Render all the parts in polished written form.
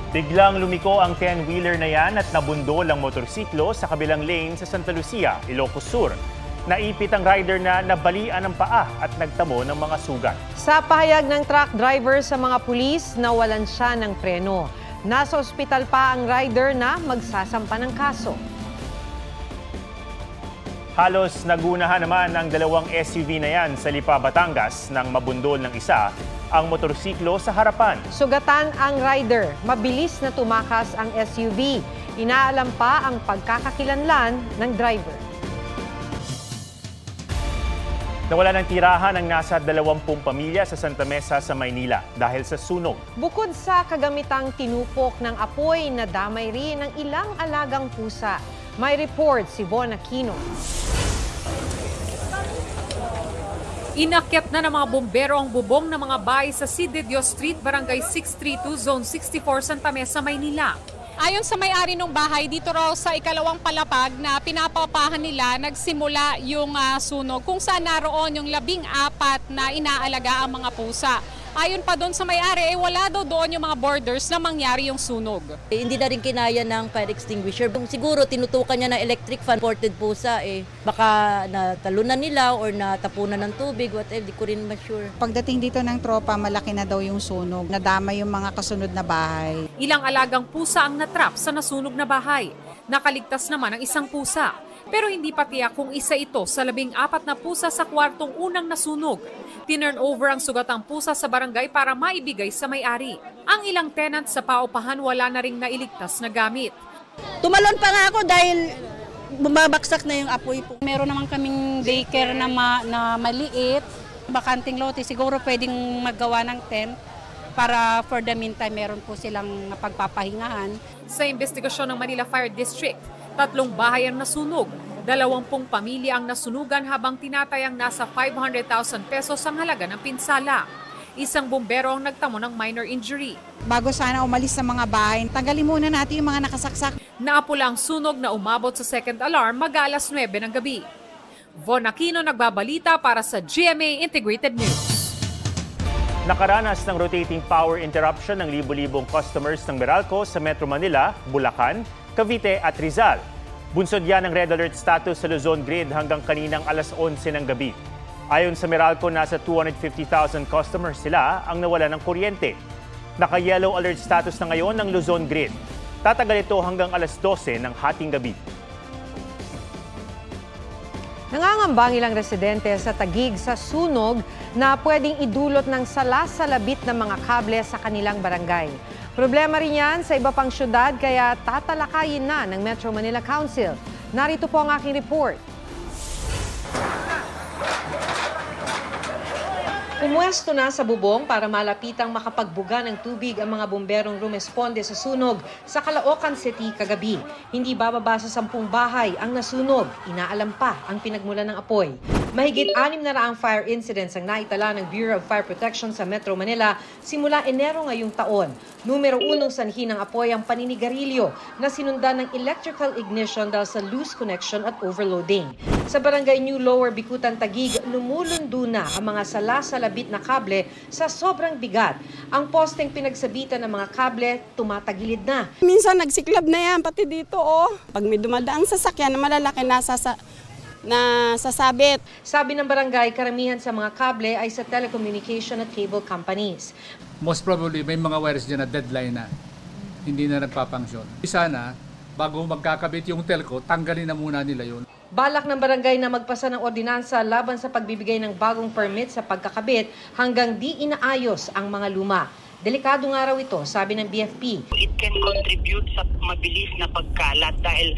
Biglang lumiko ang 10-wheeler na yan at nabundol ang motorsiklo sa kabilang lane sa Santa Lucia, Ilocos Sur. Naipit ang rider na nabalian ng paa at nagtamo ng mga sugat. Sa pahayag ng truck driver sa mga pulis, nawalan siya ng preno. Nasa ospital pa ang rider na magsasampa ng kaso. Halos nagunahan naman ang dalawang SUV na yan sa Lipa, Batangas nang mabundol ng isa ang motorsiklo sa harapan. Sugatan ang rider. Mabilis na tumakas ang SUV. Inaalam pa ang pagkakakilanlan ng driver. Nawala ng tirahan ang nasa 20 pamilya sa Santa Mesa sa Maynila dahil sa sunog. Bukod sa kagamitang tinupok ng apoy, nadamay rin ng ilang alagang pusa. May report si Von Aquino. Inakyat na ng mga bumbero ang bubong ng mga bahay sa Cid de Dios Street, Barangay 632, Zone 64, Santa Mesa, Maynila. Ayon sa may-ari ng bahay, dito raw sa ikalawang palapag na pinapapahan nila, nagsimula yung sunog kung saan naroon yung 14 na inaalaga ang mga pusa. Ayon pa doon sa may-ari, wala daw doon yung mga borders na mangyari yung sunog. Hindi na rin kinaya ng fire extinguisher. Siguro tinutukan niya ng electric fan, ported pusa, baka natalunan nila or natapunan ng tubig, whatever, di ko rin ma-sure. Pagdating dito ng tropa, malaki na daw yung sunog. Nadama yung mga kasunod na bahay. Ilang alagang pusa ang natrap sa nasunog na bahay. Nakaligtas naman ang isang pusa. Pero hindi pa tiyak kung isa ito sa 14 na pusa sa kwartong unang nasunog. Tinurn over ang sugatang pusa sa barangay para maibigay sa may-ari. Ang ilang tenant sa paupahan wala na ring nailigtas na gamit. Tumalon pa nga ako dahil bumabaksak na yung apoy po. Meron naman kaming daycare na maliit, bakanting lote, siguro pwedeng maggawa ng tent para for the meantime meron po silang pagpapahingahan. Sa investigasyon ng Manila Fire District, 3 bahay ang nasunog. 20 pamilya ang nasunugan habang tinatayang nasa 500,000 pesos ang halaga ng pinsala. Isang bumbero ang nagtamo ng minor injury. Bago sana umalis sa mga bahay, tanggalin muna natin yung mga nakasaksak. Naapula ang sunog na umabot sa second alarm mag-alas 9 ng gabi. Von Aquino nagbabalita para sa GMA Integrated News. Nakaranas ng rotating power interruption ng libo-libong customers ng Meralco sa Metro Manila, Bulacan, Cavite at Rizal. Bunsod yan ng red alert status sa Luzon Grid hanggang kaninang alas 11 ng gabi. Ayon sa Meralco, nasa 250,000 customers sila ang nawala ng kuryente. Naka-yellow alert status na ngayon ng Luzon Grid. Tatagal ito hanggang alas 12 ng hating gabi. Nangangamba ang ilang residente sa Taguig sa sunog na pwedeng idulot ng salas-salabit ng mga kable sa kanilang barangay. Problema rin yan sa iba pang syudad kaya tatalakayin na ng Metro Manila Council. Narito po ang aking report. Pumuesto na sa bubong para malapitang makapagbuga ng tubig ang mga bomberong rumesponde sa sunog sa Caloocan City kagabi. Hindi bababa sa 10 bahay ang nasunog. Inaalam pa ang pinagmulan ng apoy. Mahigit 600 fire incidents ang naitala ng Bureau of Fire Protection sa Metro Manila simula Enero ngayong taon. Numero 1 sanhi ng apoy ang paninigarilyo na sinundan ng electrical ignition dahil sa loose connection at overloading. Sa Barangay New Lower Bikutan, Taguig, lumulundo na ang mga salas-salabit na kable sa sobrang bigat. Ang posteng pinagsabitan ng mga kable, tumatagilid na. Minsan nagsiklab na yan, pati dito Pag may dumadaang sasakyan na malalaki nasasabit. Sabi ng barangay, karamihan sa mga kable ay sa telecommunication at cable companies. Most probably may mga wires dyan na deadline na, hindi na nagpapangsyon. Sana, bago magkakabit yung telco, tanggalin na muna nila yun. Balak ng barangay na magpasa ng ordinansa laban sa pagbibigay ng bagong permit sa pagkakabit hanggang di inaayos ang mga luma. Delikado nga raw ito, sabi ng BFP. It can contribute sa mabilis na pagkalat dahil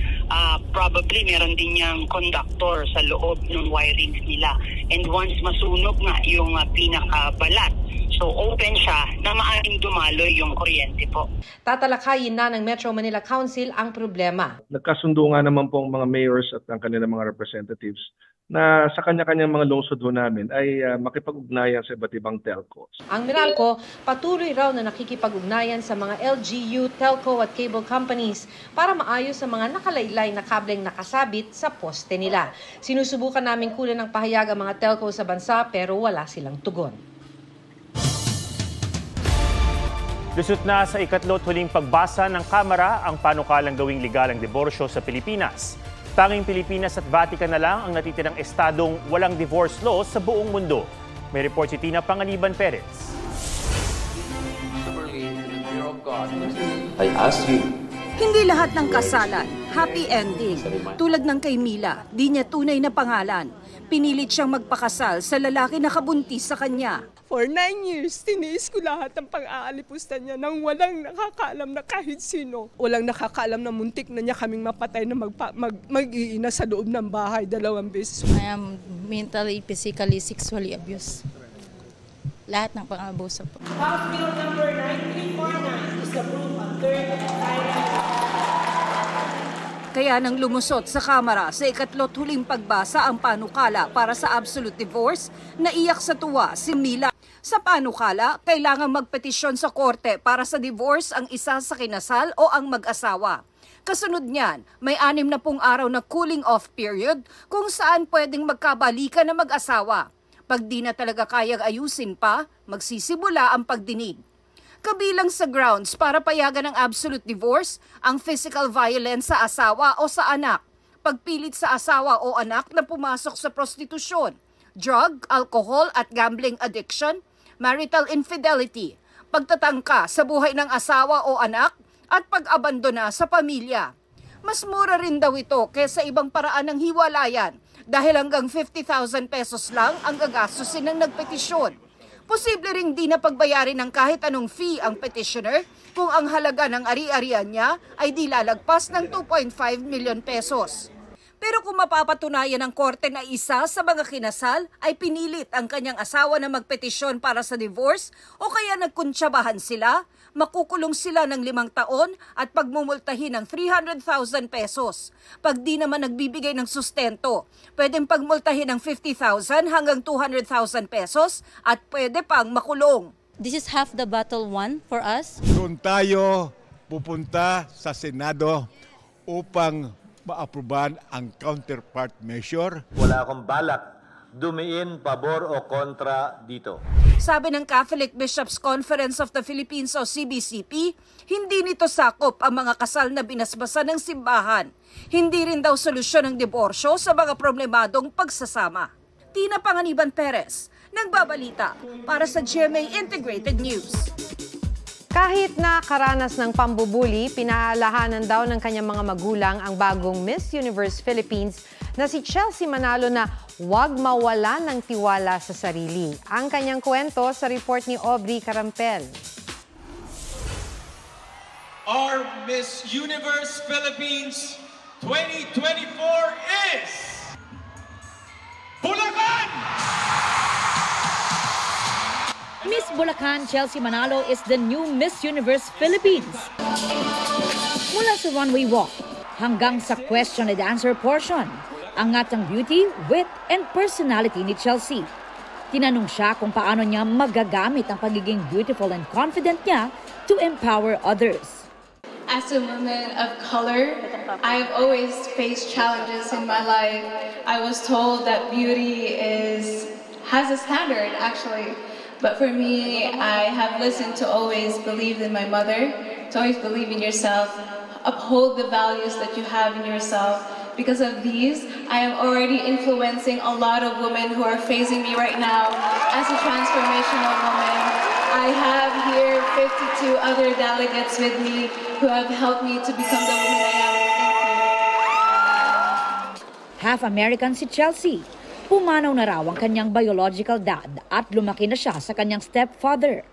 probably meron din niyang conductor sa loob ng wirings nila. And once masunog na yung pinakabalat, so open siya na maaaring dumaloy yung kuryente po. Tatalakayin na ng Metro Manila Council ang problema. Nagkasundo nga naman po ang mga mayors at ang kanilang mga representatives na sa kanya-kanyang mga lungsod namin ay makipag-ugnayan sa iba't ibang telcos. Ang Meralco, patuloy raw na nakikipag-ugnayan sa mga LGU, telco at cable companies para maayos ang mga nakalaylay na kableng nakasabit sa poste nila. Sinusubukan namin kunan ng pahayag ang mga telco sa bansa pero wala silang tugon. Lusot na sa ikatlo't huling pagbasa ng Kamara ang panukalang gawing legal ang diborsyo sa Pilipinas. Tanging Pilipinas at Vatican na lang ang natitirang estadong walang divorce law sa buong mundo. May report si Tina Panganiban Perez. I ask you. Hindi lahat ng kasalan, happy ending. Tulad ng kay Mila, di niya tunay na pangalan. Pinilit siyang magpakasal sa lalaki na kabuntis sa kanya. For 9 years, tiniis ko lahat ng pang-aalipusta niya nang walang nakakaalam na kahit sino. Walang nakakaalam na muntik na niya kaming mapatay na mag-iina sa loob ng bahay 2 beses. I am mentally, physically, sexually abused. Lahat ng pang-abuso po. House Bill number 9349 is approved on third and final. Kaya nang lumusot sa Kamara sa ikatlo't huling pagbasa ang panukala para sa absolute divorce, naiyak sa tuwa si Mila. Sa panukala, kailangang magpetisyon sa korte para sa divorce ang isa sa kinasal o ang mag-asawa. Kasunod niyan, may 60 araw na cooling off period kung saan pwedeng magkabalikan na mag-asawa. Pag di na talaga kayang ayusin pa, magsisimula ang pagdinig. Kabilang sa grounds para payagan ng absolute divorce, ang physical violence sa asawa o sa anak, pagpilit sa asawa o anak na pumasok sa prostitusyon, drug, alcohol at gambling addiction, marital infidelity, pagtatangka sa buhay ng asawa o anak, at pag-abandona sa pamilya. Mas mura rin daw ito kaysa ibang paraan ng hiwalayan dahil hanggang 50,000 pesos lang ang gagastusin ng nagpetisyon. Posible ring di na pagbayarin ng kahit anong fee ang petitioner kung ang halaga ng ari-arian niya ay di lalagpas ng 2.5 million pesos. Pero kung mapapatunayan ng korte na isa sa mga kinasal ay pinilit ang kanyang asawa na magpetisyon para sa divorce o kaya nagkuntsabahan sila, makukulong sila ng 5 taon at pagmumultahin ng 300,000 pesos. Pag di naman nagbibigay ng sustento, pwedeng pagmultahin ng 50,000 hanggang 200,000 pesos at pwede pang makulong. This is half the battle won for us. Doon tayo pupunta sa Senado upang ma-aproban ang counterpart measure. Wala akong balak dumiin pabor o kontra dito. Sabi ng Catholic Bishops' Conference of the Philippines o CBCP, hindi nito sakop ang mga kasal na binasbasa ng simbahan. Hindi rin daw solusyon ang diborsyo sa mga problemadong pagsasama. Tina Panganiban Perez, nagbabalita para sa GMA Integrated News. Kahit na karanas ng pambubuli, pinaalahanan daw ng kanyang mga magulang ang bagong Miss Universe Philippines na si Chelsea Manalo na huwag mawala ng tiwala sa sarili. Ang kanyang kwento sa report ni Aubrey Carampel. Our Miss Universe Philippines 2024 is Bulacan! Miss Bulacan Chelsea Manalo is the new Miss Universe Philippines. Mula sa runway walk hanggang sa question and answer portion, angat ang beauty, wit, and personality ni Chelsea. Tinanong siya kung paano niya magagamit ang pagiging beautiful and confident niya to empower others. As a woman of color, I've always faced challenges in my life. I was told that beauty has a standard, actually. But for me, I have listened to always believe in my mother, to always believe in yourself, uphold the values that you have in yourself. Because of these, I am already influencing a lot of women who are facing me right now as a transformational woman. I have here 52 other delegates with me who have helped me to become the woman I am. Half American si Chelsea. Pumanaw na raw ang kanyang biological dad at lumaki na siya sa kanyang stepfather.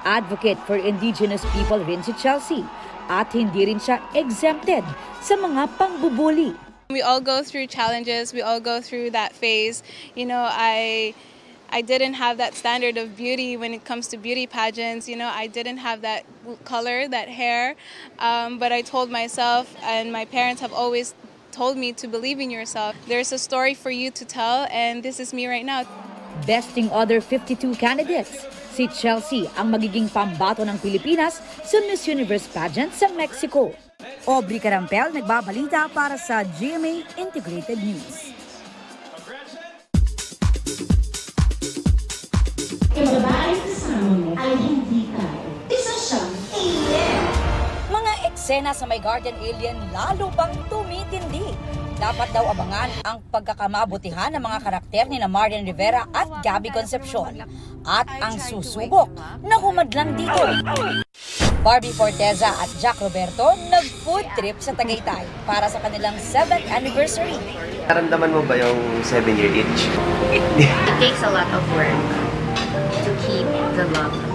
Advocate for indigenous people rin si Chelsea at hindi rin siya exempted sa mga pangbubuli. We all go through challenges, we all go through that phase. You know, I didn't have that standard of beauty when it comes to beauty pageants. You know, I didn't have that color, that hair, but I told myself, and my parents have always told me to believe in yourself. There's a story for you to tell, and this is me right now. Besting other 52 candidates, si Chelsea ang magiging pambato ng Pilipinas sa Miss Universe pageant sa Mexico. Aubrey Carampel, nagbabalita para sa GMA Integrated News. Ang babae kasama mo ay hindi tao. Isa siyang eksena sa My Guardian Alien lalo pang tumitindi. Dapat daw abangan ang pagkakamabutihan ng mga karakter ni Marian Rivera at Gabby Concepcion at ang susubok na humadlang dito. Barbie Forteza at Jack Roberto nag-food trip sa Tagaytay para sa kanilang 7th anniversary. Naramdaman mo ba yung 7-year itch? It takes a lot of work to keep the love alive.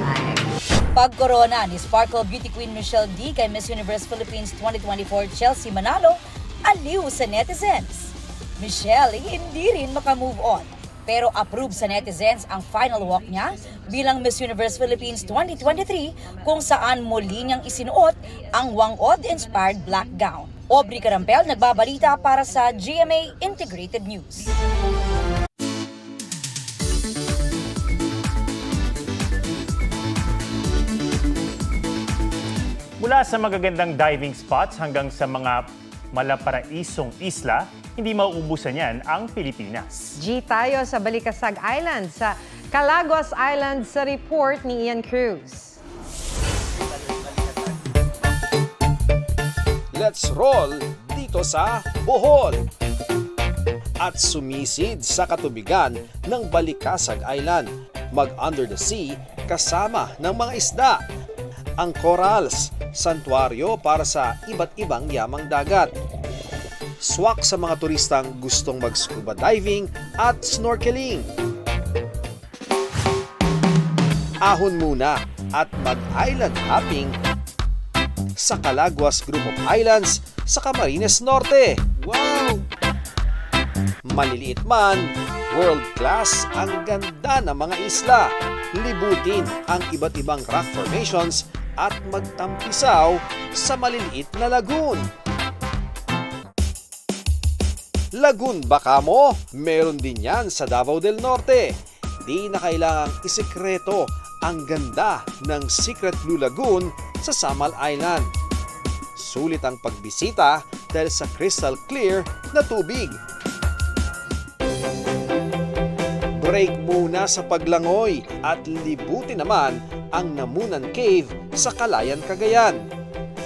Pag-corona ni Sparkle Beauty Queen Michelle D kay Miss Universe Philippines 2024 Chelsea Manalo, aliw sa netizens. Michelle hindi rin makamove on. Pero approve sa netizens ang final walk niya bilang Miss Universe Philippines 2023 kung saan muli niyang isinuot ang Wangod-inspired black gown. Aubrey Carampel nagbabalita para sa GMA Integrated News. Mula sa magagandang diving spots hanggang sa mga malaparaisong isla, hindi mauubusan yan ang Pilipinas. G tayo sa Balikasag Island, sa Calaguas Island sa report ni Ian Cruz. Let's roll dito sa Bohol. At sumisid sa katubigan ng Balikasag Island, mag-under the sea kasama ng mga isda. Ang corals, santuaryo para sa iba't ibang yamang dagat. Swak sa mga turistang gustong mag-scuba diving at snorkeling. Ahon muna at mag-island hopping sa Calaguas Group of Islands sa Camarines Norte. Wow! Maliliit man, world class ang ganda ng mga isla. Libutin ang iba't ibang rock formations at magtampisaw sa maliliit na lagoon. Lagoon Bacamo, meron din yan sa Davao del Norte. Di na kailangang isikreto ang ganda ng Secret Blue Lagoon sa Samal Island. Sulit ang pagbisita dahil sa crystal clear na tubig. Break muna sa paglangoy at libutin naman ang Namunan Cave sa Calayan, Cagayan.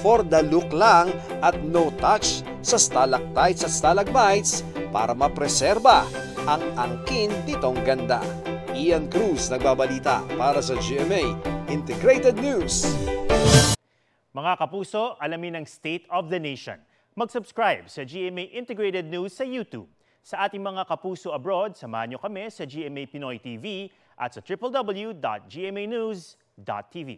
For the look lang at no touch sa stalactites at stalagmites para mapreserba ang angkin nitong ganda. Ian Cruz nagbabalita para sa GMA Integrated News. Mga kapuso, alamin ang State of the Nation. Mag-subscribe sa GMA Integrated News sa YouTube. Sa ating mga kapuso abroad, samahan niyo kami sa GMA Pinoy TV at sa www.gmanews.tv.